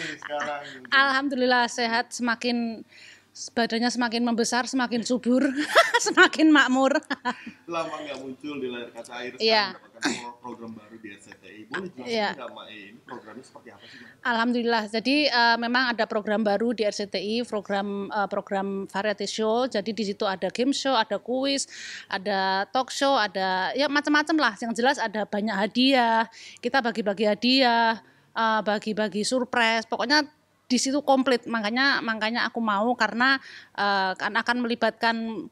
nih sekarang? Alhamdulillah sehat, badannya semakin membesar, semakin subur, semakin makmur. Lama nggak muncul di layar kaca air, Iya. sekarang mendapatkan program baru di RCTI. Boleh jelaskan Iya. nggak, Mae? Ini programnya seperti apa sih, Mae? Alhamdulillah. Jadi memang ada program baru di RCTI, program variety show. Jadi di situ ada game show, ada kuis, ada talk show, ada ya macam-macam lah. Yang jelas ada banyak hadiah. Kita bagi-bagi hadiah, bagi-bagi surprise. Pokoknya di situ komplit. Makanya aku mau karena akan melibatkan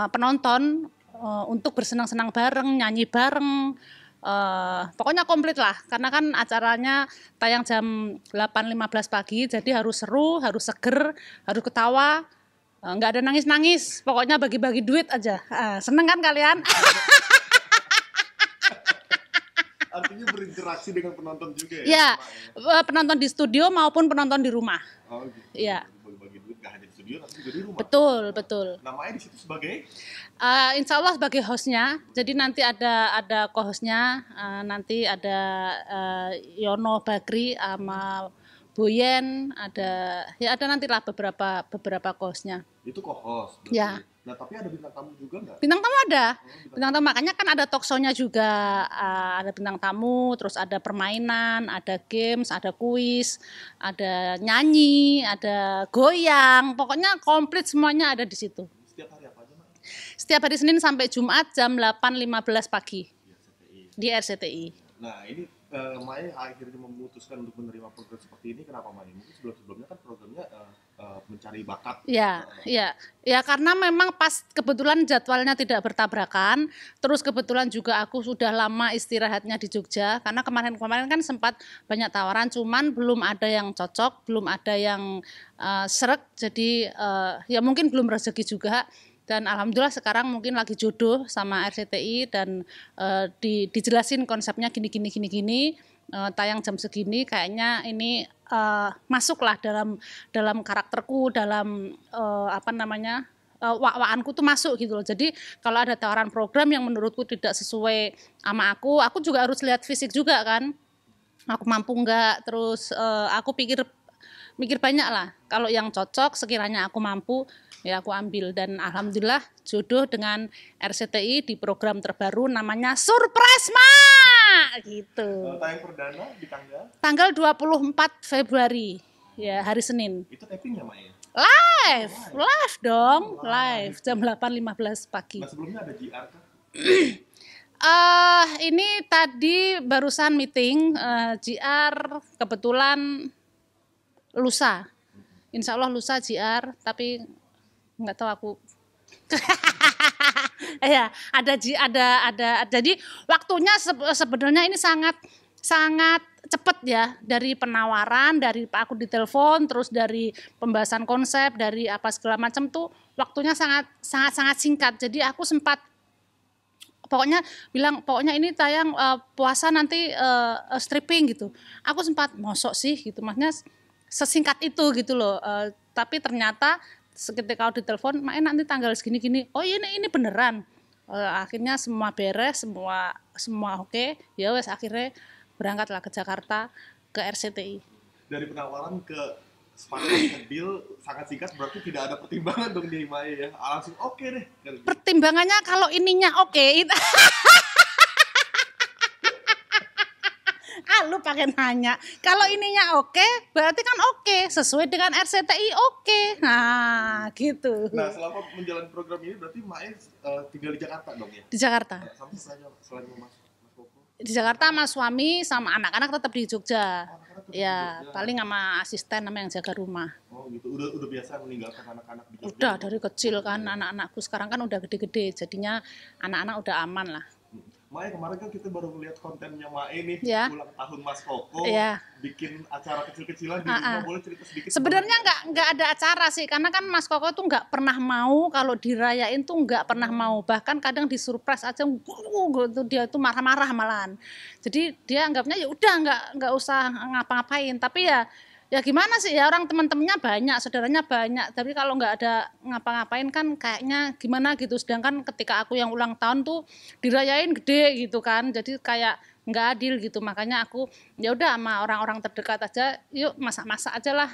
penonton untuk bersenang-senang bareng, nyanyi bareng. Pokoknya komplit lah, karena kan acaranya tayang jam 8.15 pagi, jadi harus seru, harus seger, harus ketawa, nggak ada nangis-nangis, pokoknya bagi-bagi duit aja. Seneng kan kalian? Artinya berinteraksi dengan penonton juga ya? Ya, Mae? penonton di studio maupun penonton di rumah. Oh gitu. Iya. Bagi-bagi duit nggak hanya di studio, tapi juga di rumah. Betul. Namanya di situ sebagai? Insya Allah sebagai hostnya, jadi nanti ada co-hostnya, nanti ada Yono Bakri sama Boyen, ada nantilah beberapa co-hostnya. Itu co-host. Berarti. Ya. Nah, tapi ada bintang tamu juga nggak? Bintang tamu ada, bintang tamu, makanya kan ada talk show-nya juga, ada bintang tamu, terus ada permainan, ada games, ada kuis, ada nyanyi, ada goyang, pokoknya komplit semuanya ada di situ. Setiap hari apa aja, Mae? Setiap hari Senin sampai Jumat jam 8.15 pagi Di RCTI. di RCTI. Nah, ini Mae akhirnya memutuskan untuk menerima program seperti ini. Kenapa, Mae? Mungkin sebelum-sebelumnya kan programnya mencari bakat. Ya karena memang pas kebetulan jadwalnya tidak bertabrakan, terus kebetulan juga aku sudah lama istirahatnya di Jogja, karena kemarin kan sempat banyak tawaran, cuman belum ada yang cocok, belum ada yang sreg, jadi ya mungkin belum rezeki juga. Dan alhamdulillah sekarang mungkin lagi jodoh sama RCTI dan dijelasin konsepnya gini, tayang jam segini, kayaknya ini masuklah dalam karakterku, dalam wak-wakanku tuh masuk gitu loh. Jadi kalau ada tawaran program yang menurutku tidak sesuai sama aku juga harus lihat fisik juga kan, aku mampu nggak, terus aku mikir banyak lah. Kalau yang cocok sekiranya aku mampu, ya aku ambil. Dan alhamdulillah jodoh dengan RCTI di program terbaru namanya Surprise Ma gitu. Tayang perdana di Tanggal 24 Februari, ya hari Senin. itu tapingnya, Mae? Live dong, live jam 8.15 pagi. Nah, sebelumnya ada JR kan? Ini tadi barusan meeting JR, kebetulan lusa. Insya Allah lusa JR, tapi nggak tahu aku. Ya, ada. Jadi waktunya sebenarnya ini sangat cepat ya, dari penawaran, dari aku ditelepon, terus dari pembahasan konsep, dari apa segala macam tuh waktunya sangat singkat. Jadi aku sempat pokoknya ini tayang puasa nanti stripping gitu. Aku sempat mosok sih gitu, maksudnya sesingkat itu gitu loh. Tapi ternyata ketika aku ditelepon, Mae nanti tanggal segini-gini. Oh ini beneran. Akhirnya semua beres, semua oke. Ya wes akhirnya berangkatlah ke Jakarta, ke RCTI. Dari penawaran ke sepakat deal sangat singkat, berarti tidak ada pertimbangan dong di Mae ya. Langsung oke deh. Pertimbangannya kalau ininya oke. Lu pakai nanya. Kalau ininya oke, berarti kan oke, sesuai dengan RCTI oke. Nah, gitu. Nah, selama menjalani program ini berarti Mae tinggal di Jakarta dong ya? Di Jakarta. Sampai selain Mas Koko? Di Jakarta sama suami sama anak-anak tetap di Jogja. Ya, Jogja. paling sama asisten sama yang jaga rumah. Oh gitu, udah biasa meninggalkan anak-anak di Jogja? Udah dari kecil kan, anak-anakku sekarang kan udah gede-gede, jadinya anak-anak udah aman lah. Mae, kemarin kan kita baru melihat kontennya Mae nih, Ya. ulang tahun Mas Koko, Ya. bikin acara kecil-kecilan di rumah. Boleh cerita sedikit? Sebenarnya nggak ada acara sih, karena kan Mas Koko tuh nggak pernah mau kalau dirayain tuh nggak pernah mau, bahkan kadang disurprise aja, gitu dia tuh marah-marah malahan. Jadi dia anggapnya ya udah nggak usah ngapa-ngapain, tapi ya gimana sih ya, orang teman-temannya banyak, saudaranya banyak, tapi kalau nggak ada ngapa-ngapain kan kayaknya gimana gitu. Sedangkan ketika aku yang ulang tahun tuh dirayain gede gitu kan, jadi kayak nggak adil gitu. Makanya aku ya udah sama orang-orang terdekat aja, yuk masak-masak aja lah.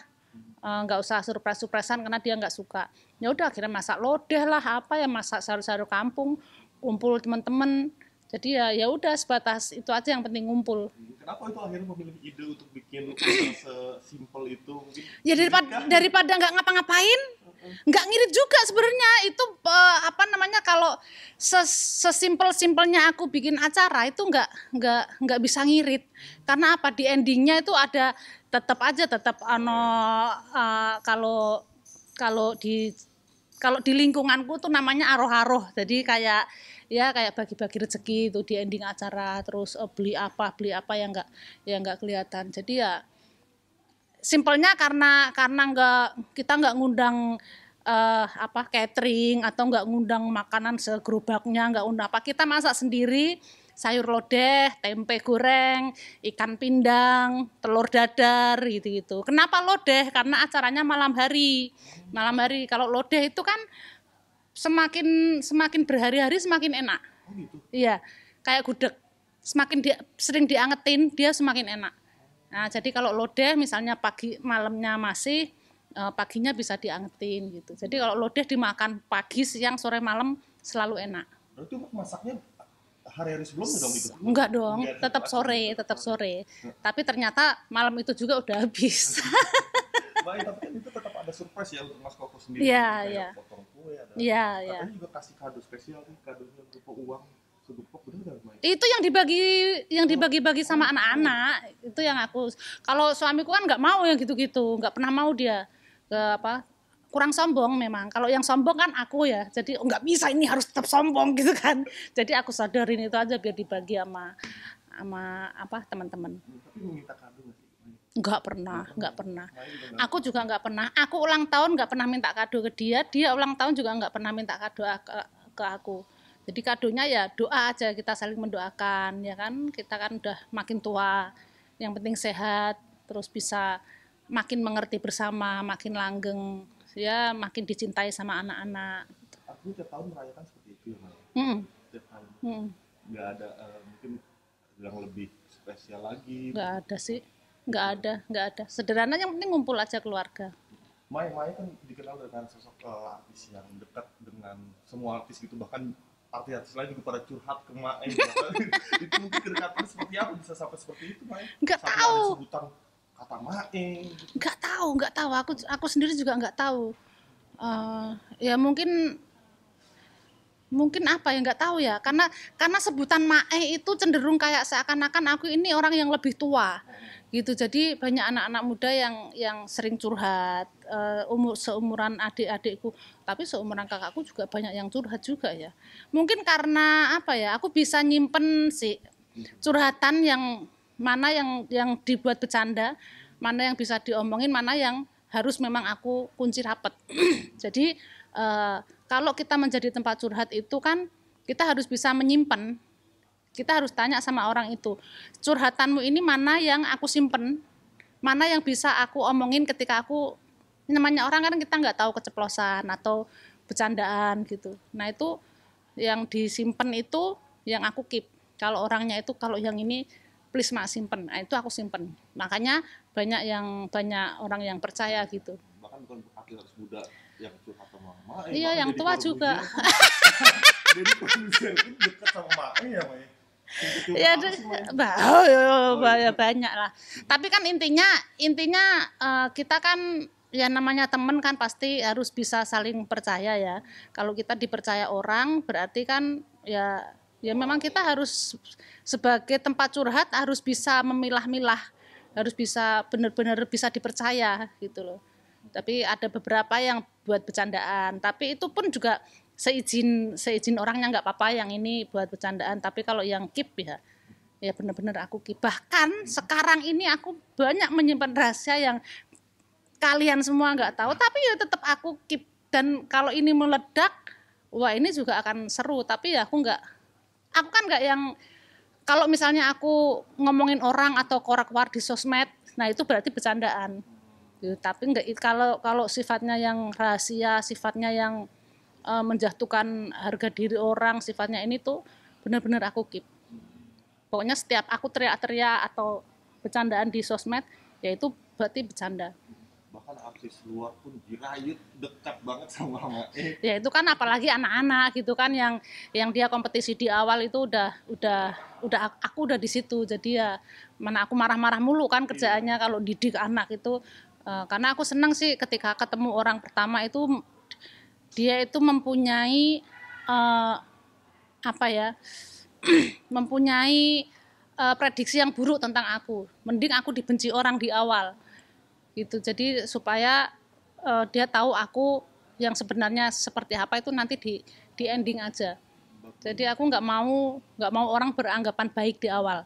Nggak usah surprise-surprisean karena dia nggak suka. Ya udah akhirnya masak lodeh lah, apa ya, masak sayur-sayur kampung, kumpul teman-teman. Jadi ya udah sebatas itu aja, yang penting ngumpul. Kenapa itu akhirnya memilih ide untuk bikin sesimpel itu mungkin? Ya daripada nggak ngapa-ngapain, nggak ngirit juga sebenarnya itu, apa namanya, kalau sesimpel-simpelnya aku bikin acara itu nggak bisa ngirit. Karena apa, di endingnya itu ada tetap kalau kalau di kalau di lingkunganku tuh namanya aroh-aroh. Jadi kayak bagi-bagi rezeki itu di ending acara, terus beli apa yang nggak kelihatan. Jadi ya simpelnya karena kita nggak ngundang catering atau nggak ngundang makanan segerobaknya, nggak undang apa, kita masak sendiri, sayur lodeh, tempe goreng, ikan pindang, telur dadar gitu. Kenapa lodeh? Karena acaranya malam hari. Kalau lodeh itu kan semakin berhari-hari semakin enak. Oh gitu. Iya, kayak gudeg. Semakin sering diangetin, dia semakin enak. Nah, jadi kalau lodeh misalnya malamnya masih, paginya bisa diangetin gitu. Jadi kalau lodeh dimakan pagi, siang, sore, malam selalu enak. Berarti masaknya hari-hari sebelumnya dong itu? Enggak dong, tetap sore. Tapi ternyata malam itu juga udah habis. Baik, tapi kan itu tetap ada surprise ya untuk Mas Koko sendiri. Iya. Potong kue, ada. Iya. Katanya juga kasih kado spesial nih, kadonya berupa uang segepok, bener nggak, Mai? Itu yang dibagi-bagi sama anak-anak. Itu yang kalau suamiku kan nggak mau yang gitu-gitu, nggak pernah mau dia kurang sombong memang. Kalau yang sombong kan aku ya, jadi nggak bisa, ini harus tetap sombong gitu kan. Jadi aku sadarin itu aja biar dibagi sama teman-teman. Tapi meminta kado nggak sih? Nggak pernah. Aku juga nggak pernah. Aku ulang tahun nggak pernah minta kado ke dia. Dia ulang tahun juga nggak pernah minta kado ke aku. Jadi kadonya ya doa aja, kita saling mendoakan, ya kan. Kita kan udah makin tua. Yang penting sehat, terus bisa makin mengerti bersama, makin langgeng, ya makin dicintai sama anak-anak. Aku tiap tahun merayakan seperti itu ya, Mai. Tiap tahun. Nggak ada mungkin yang lebih spesial lagi. Nggak ada sih. Nggak ada. Sederhana, yang penting ngumpul aja keluarga. Mai kan dikenal dengan sosok artis yang dekat dengan semua artis gitu, bahkan artis lain juga pada curhat ke Mai. Itu mungkin kedekatan seperti apa bisa sampai seperti itu, Mai? Nggak sampai tahu. Ada sebutan kata Mai. Gitu. Nggak tahu. Aku sendiri juga nggak tahu. Ya mungkin apa ya, nggak tahu ya, karena sebutan Mae itu cenderung kayak seakan-akan aku ini orang yang lebih tua gitu. Jadi banyak anak-anak muda yang sering curhat, seumuran adik-adikku, tapi seumuran kakakku juga banyak yang curhat juga ya. Mungkin karena apa ya, aku bisa nyimpen sih curhatan, yang mana yang dibuat bercanda, mana yang bisa diomongin, mana yang harus memang aku kunci rapat. Jadi kalau kita menjadi tempat curhat itu kan kita harus bisa menyimpan. Kita harus tanya sama orang itu, curhatanmu ini mana yang aku simpen, mana yang bisa aku omongin ketika aku, namanya orang kan kita nggak tahu keceplosan atau bercandaan gitu. Nah itu yang disimpan, itu yang aku keep. Kalau orangnya itu, kalau yang ini please mak simpen, nah itu aku simpen. Makanya banyak orang yang percaya gitu. Bahkan bukan artis muda yang curhat sama Mae. Iya, yang tua juga. Jadi kondisi dekat sama Mae ya, Mai. Ya banyak lah. Tapi kan intinya kita kan ya namanya teman kan pasti harus bisa saling percaya ya. Kalau kita dipercaya orang berarti kan ya memang kita harus sebagai tempat curhat harus bisa memilah-milah, harus bisa benar-benar bisa dipercaya gitu loh. Tapi ada beberapa yang buat bercandaan, tapi itu pun juga seizin orangnya, nggak apa-apa yang ini buat bercandaan. Tapi kalau yang keep ya benar-benar aku keep. Bahkan sekarang ini aku banyak menyimpan rahasia yang kalian semua nggak tahu, tapi ya tetap aku keep. Dan kalau ini meledak, wah ini juga akan seru. Tapi ya aku kan nggak yang, kalau misalnya aku ngomongin orang atau korak-korak di sosmed, nah itu berarti bercandaan. Tapi enggak, kalau sifatnya yang rahasia, sifatnya yang menjatuhkan harga diri orang, sifatnya ini tuh benar-benar aku keep. Pokoknya setiap aku teriak-teriak atau bercandaan di sosmed, ya itu berarti bercanda. Bahkan artis luar pun dirayut dekat banget sama Mae. Ya itu kan apalagi anak-anak gitu kan yang dia kompetisi di awal itu udah aku udah di situ. Jadi ya mana aku marah-marah mulu kan kerjaannya kalau didik anak itu. Karena aku senang sih ketika ketemu orang pertama itu dia itu mempunyai apa ya mempunyai prediksi yang buruk tentang aku. Mending aku dibenci orang di awal gitu. Jadi supaya dia tahu aku yang sebenarnya seperti apa itu nanti di ending aja. Jadi aku nggak mau orang beranggapan baik di awal.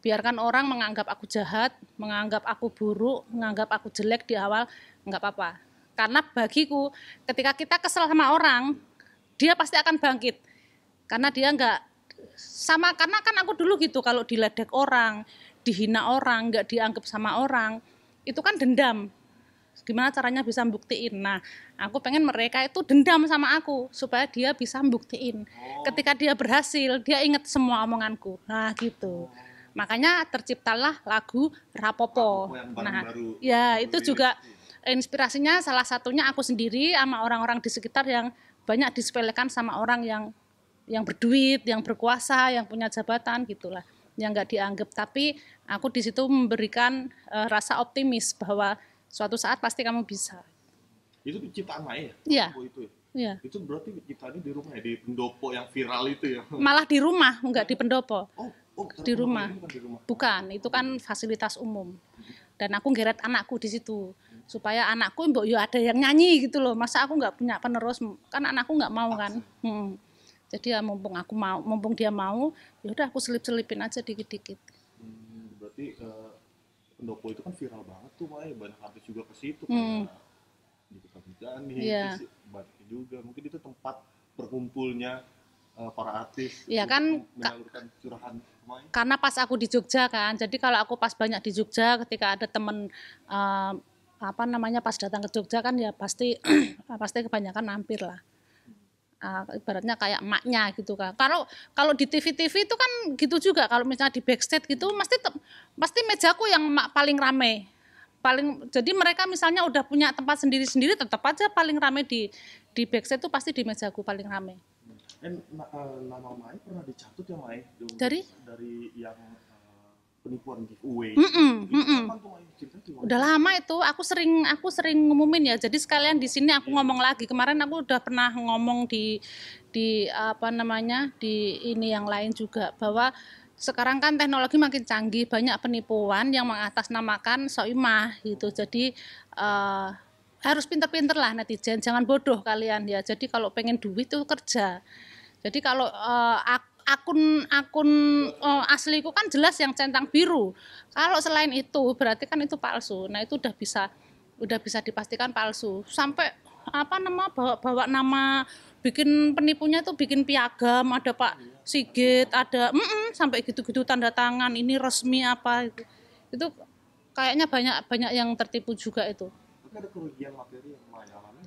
Biarkan orang menganggap aku jahat, menganggap aku buruk, menganggap aku jelek di awal, nggak apa-apa. Karena bagiku ketika kita kesel sama orang, dia pasti akan bangkit. Karena dia nggak sama, karena kan aku dulu gitu, kalau diledek orang, dihina orang, nggak dianggap sama orang, itu kan dendam. Gimana caranya bisa buktiin? Nah, aku pengen mereka itu dendam sama aku supaya dia bisa buktiin. Ketika dia berhasil, dia ingat semua omonganku. Nah, gitu. Makanya terciptalah lagu Rapopo. Nah, ya itu juga inspirasinya salah satunya aku sendiri sama orang-orang di sekitar yang banyak disepelekan sama orang yang berduit, yang berkuasa, yang punya jabatan gitulah, yang nggak dianggap. Tapi aku di situ memberikan rasa optimis bahwa suatu saat pasti kamu bisa. Itu ciptaan Mae ya? Iya. Itu ya? Iya. Itu berarti ciptaannya di rumah ya, di pendopo yang viral itu ya? Malah di rumah, nggak di pendopo. Di rumah. Bukan, itu kan fasilitas umum. Dan aku ngeret anakku di situ supaya anakku mbok yo ada yang nyanyi gitu loh. Masa aku nggak punya penerus, kan anakku nggak mau kan. Jadi ya mumpung dia mau, ya udah aku selip-selipin aja dikit-dikit. Berarti pendopo itu kan viral banget tuh, Mae. Banyak artis juga ke situ kayak Nikita Mirzani, banyak juga. Mungkin itu tempat berkumpulnya para artis. Iya kan, menyalurkan curahan Mae. Karena pas aku di Jogja kan, jadi kalau aku pas banyak di Jogja, ketika ada temen pas datang ke Jogja kan ya pasti pasti kebanyakan mampir lah. Ibaratnya kayak emaknya gitu kan. Kalau di TV-TV itu kan gitu juga. Kalau misalnya di backstage gitu pasti mejaku yang paling rame. Jadi mereka misalnya udah punya tempat sendiri-sendiri, tetap aja paling rame di backstage itu pasti di mejaku paling rame. Nama Mae pernah dicatut ya, Mae? Dari yang penipuan giveaway. Udah lama itu, aku sering ngumumin ya. Jadi sekalian di sini aku ngomong lagi. Kemarin aku udah pernah ngomong di ini yang lain juga, bahwa sekarang kan teknologi makin canggih, banyak penipuan yang mengatasnamakan soimah gitu. Jadi harus pinter-pinter lah netizen, jangan bodoh kalian ya. Jadi kalau pengen duit itu kerja. Jadi kalau akun asliku kan jelas yang centang biru. Kalau selain itu berarti kan itu palsu. Nah itu udah bisa dipastikan palsu. Sampai bawa nama, bikin penipunya itu bikin piagam, ada Pak Sigit, ada sampai gitu-gitu tanda tangan ini resmi apa itu. Itu kayaknya banyak yang tertipu juga itu. Tapi ada kerugian materi yang Mae alami?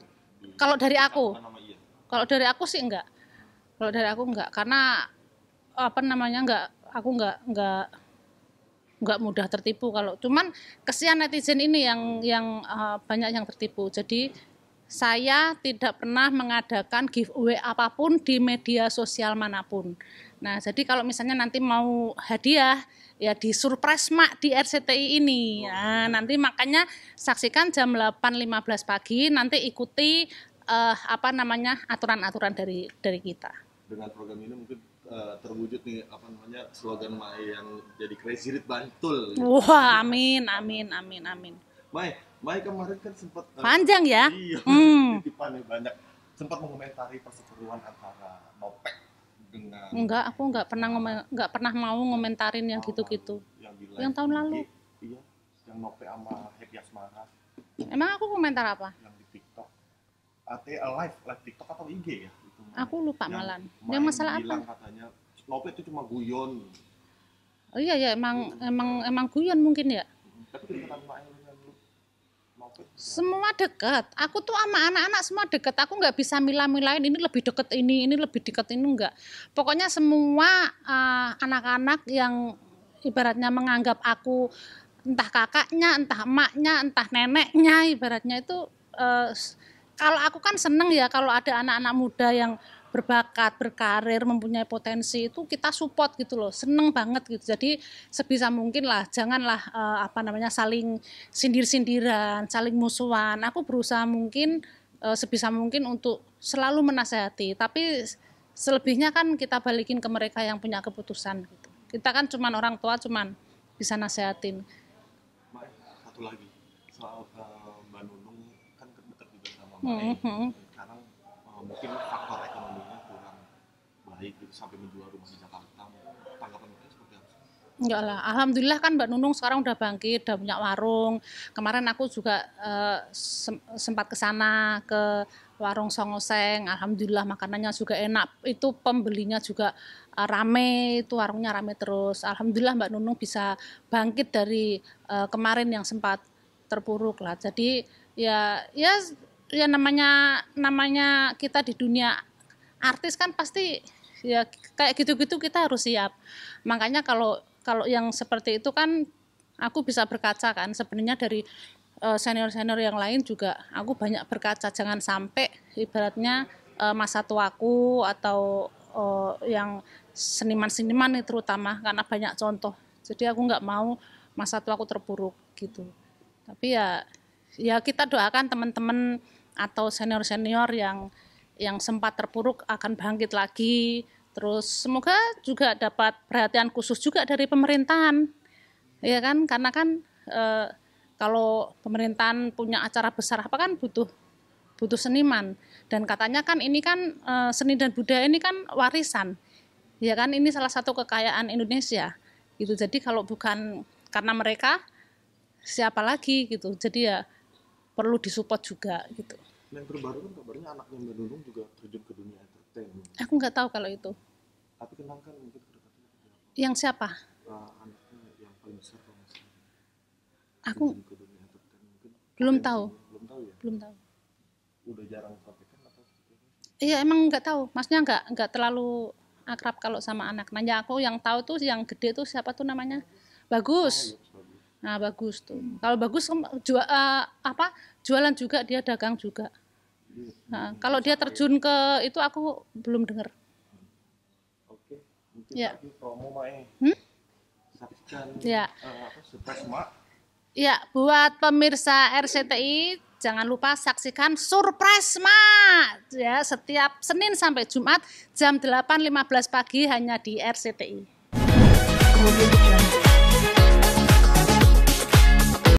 Kalau dari aku sih enggak. Kalau dari aku enggak, karena aku enggak mudah tertipu. Kalau cuman kesian netizen ini yang banyak yang tertipu. Jadi saya tidak pernah mengadakan giveaway apapun di media sosial manapun. Nah, jadi kalau misalnya nanti mau hadiah ya di surprise mak di RCTI ini. Nah, nanti makanya saksikan jam 8.15 pagi, nanti ikuti aturan-aturan dari kita. Dengan program ini mungkin terwujud nih slogan Mae yang jadi Crazy Rich Bantul. Wah, amin. Mae kemarin kan sempat panjang ya. Iya. Titipannya banyak. Sempat mengomentari perseteruan antara Nopek dengan. Enggak, aku enggak pernah mau ngomentarin yang gitu-gitu. Yang tahun lalu. Iya, yang Nopek sama Happy Asmara. Emang aku komentar apa? Yang di TikTok. live TikTok atau IG ya? Aku lupa malam. Yang masalah bilang apa? Katanya Nopek itu cuma guyon. Oh iya ya, emang guyon mungkin ya. Tapi kedekatan Mae dengan Semua dekat. Aku tuh sama anak-anak semua dekat. Aku nggak bisa milah-milahin ini lebih dekat ini lebih dekat ini enggak. Pokoknya semua anak-anak yang ibaratnya menganggap aku entah kakaknya, entah emaknya, entah neneknya, ibaratnya itu kalau aku kan seneng ya kalau ada anak-anak muda yang berbakat, berkarir, mempunyai potensi itu kita support gitu loh, seneng banget gitu. Jadi sebisa mungkin lah, janganlah saling sindir-sindiran, saling musuhan. Aku berusaha mungkin sebisa mungkin untuk selalu menasehati, tapi selebihnya kan kita balikin ke mereka yang punya keputusan gitu. Kita kan cuman orang tua, cuman bisa nasehatin. Satu lagi soal Mbak Nunung kan dekat juga sama Mbak sekarang mungkin faktor ekonominya kurang baik gitu sampai menjual rumah di Jakarta. Tanggapan Mbak seperti apa? Enggak lah, alhamdulillah kan Mbak Nunung sekarang udah bangkit, udah punya warung. Kemarin aku juga sempat ke sana ke warung Songoseng, alhamdulillah makanannya juga enak. Itu pembelinya juga rame, itu warungnya rame terus. Alhamdulillah Mbak Nunung bisa bangkit dari kemarin yang sempat terpuruk lah. Jadi ya namanya kita di dunia artis kan pasti ya kayak gitu-gitu kita harus siap. Makanya kalau yang seperti itu kan aku bisa berkaca kan sebenarnya dari senior-senior yang lain juga aku banyak berkaca, jangan sampai ibaratnya masa tuaku atau yang seniman-seniman terutama karena banyak contoh. Jadi aku nggak mau masa tuaku terpuruk gitu. Tapi ya kita doakan teman-teman atau senior-senior yang sempat terpuruk akan bangkit lagi. Terus semoga juga dapat perhatian khusus juga dari pemerintahan, ya kan? Karena kan kalau pemerintahan punya acara besar apa kan butuh seniman. Dan katanya kan ini kan seni dan budaya ini kan warisan, ya kan? Ini salah satu kekayaan Indonesia, gitu. Jadi kalau bukan karena mereka, siapa lagi gitu? Jadi ya perlu disupport juga gitu. Yang terbaru kan kabarnya anaknya Mbak Nunung juga terjun ke dunia entertain. Aku nggak tahu kalau itu. Tapi kenal kan mungkin kedekatnya. Yang siapa? Anaknya yang paling besar kalau nggak salah. Aku Ke dunia entertain mungkin. Belum tahu. Belum tahu ya. Belum tahu. Udah jarang sampaikan atau seperti apa? Iya emang nggak tahu. Maksudnya nggak terlalu akrab kalau sama anak. Nanya aku yang tahu tuh yang gede tuh siapa tuh namanya? Bagus. Nah Bagus tuh. Kalau Bagus jualan juga, dia dagang juga. Nah, kalau dia terjun ke itu aku belum dengar. Oke, mungkin ya. Lagi promo Mae. Saksikan surprise Mak. Ya, buat pemirsa RCTI jangan lupa saksikan Surprise Mak ya setiap Senin sampai Jumat jam 8.15 pagi hanya di RCTI.